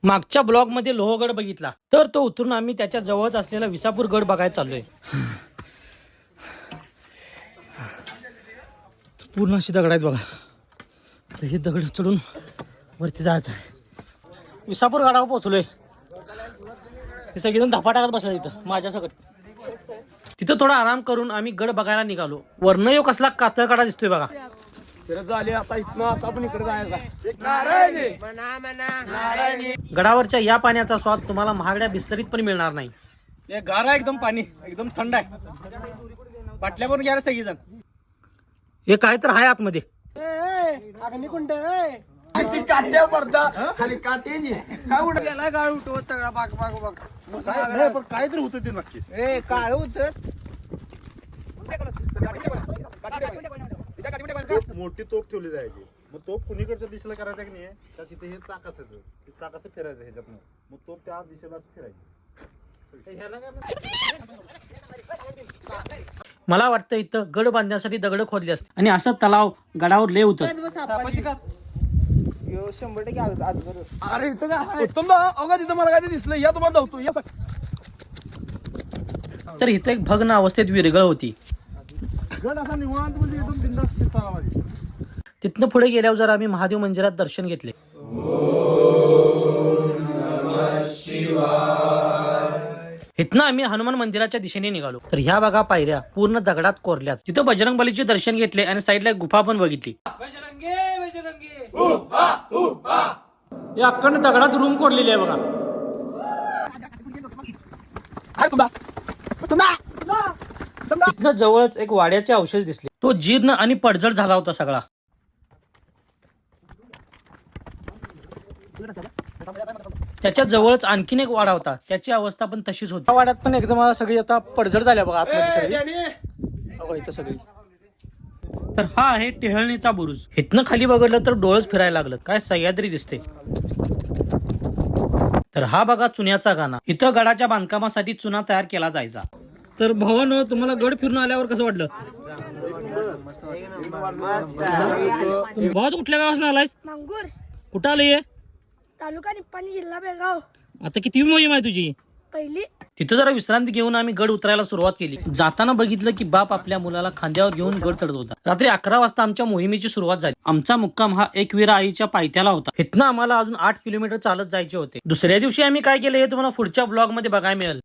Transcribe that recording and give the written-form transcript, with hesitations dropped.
मागच्या ब्लॉग मध्ये लोहगड बघितला तर तो उतरून आम्ही त्याच्या जवळच असलेला विसापूर गड बघायला चाललोय. पूर्ण अशी दगड आहेत बघा. तर हे दगड चढून वरती जायचं आहे. विसापूर गडावर पोहोचलोय. हे सगळेजण धापा टाकत बसला तिथं माझ्या सकट. तिथं थोडा आराम करून आम्ही गड बघायला निघालो. वर्ण यो कसला कातळ कडा दिसतोय बघा. आता इथनं असं आपण इकडे जायचं. गडावरच्या या पाण्याचा स्वाद तुम्हाला महागड्या बिस्लरीत पण मिळणार नाही. हे गार आहे एकदम, पाणी एकदम थंड आहे. बाटल्यावरून घ्या सगळी जण. हे काय तर आहे आतमध्ये. अग्निकुंड खाली काटे काय उठ गेला. गाळ उठवत सगळा बाग बाग बाग काय तरी होतं ते नक्की. काय होत मोठी तोप ठेवली जायची. मग तोप कुणीकडच्या दिशेला करायचा की नाही त्या तिथे हे चाक असायचं. ते चाक असं फिरायचं ह्याच्यातनं. मग तोप त्या दिशेला फिरायची. मला वाटतं इथं गड बांधण्यासाठी दगड खोदले असते आणि असं तलाव गडावर लय होतं. अरे इथं काय तिथं मला काय दिसलं. या तुम्हाला धावतो. तर इथं एक भग्न अवस्थेत विरगळ होती. गड असा निवांत म्हणजे एकदम बिंदास्त दिसताना माझी. तिथनं पुढे गेल्यावर जर आम्ही महादेव मंदिरात दर्शन घेतले. इथनं आम्ही हनुमान मंदिराच्या दिशेने निघालो. तर ह्या बघा पायऱ्या पूर्ण दगडात कोरल्यात. तिथं बजरंगबलीचे दर्शन घेतले आणि साईडला एक गुफा पण बघितली. या अखंड दगडात रूम कोरलेली आहे बघा. तिथनं जवळच एक वाड्याचे अवशेष दिसले. तो जीर्ण आणि पडझड झाला होता सगळा. त्याच्या जवळच आणखीन एक वाडा होता. त्याची अवस्था पण तशीच होती. वाड्यात पण एकदम सगळी आता पडझड झाल्या बघा आतमध्ये सगळी. तर हा आहे टेहळणीचा बुरुज. इथनं खाली बघितलं तर डोळच फिरायला लागलं. काय सह्याद्री दिसते. तर हा बघा चुन्याचा गाणा. इथं गडाच्या बांधकामासाठी चुना तयार केला जायचा. तर भावानो तुम्हाला गड फिरून आल्यावर कसं वाटलं? भाऊ कुठल्या गावात आलायस? मांगूर. कुठं आलंय? तालुका निप्पाणी, जिल्हा बेळगाव. आता किती मोहीम आहे तुझी? पहिली. तिथं जरा विश्रांती घेऊन आम्ही गड उतरायला सुरुवात केली. जाताना बघितलं की बाप आपल्या मुलाला खांद्यावर घेऊन गड चढत होता. रात्री 11 वाजता आमच्या मोहिमेची सुरुवात झाली. आमचा मुक्काम हा एकविरा आईच्या पायथ्याला होता. इथनं आम्हाला अजून 8 किलोमीटर चालत जायचे होते. दुसऱ्या दिवशी आम्ही काय केलं हे तुम्हाला पुढच्या ब्लॉग मध्ये बघायला मिळेल.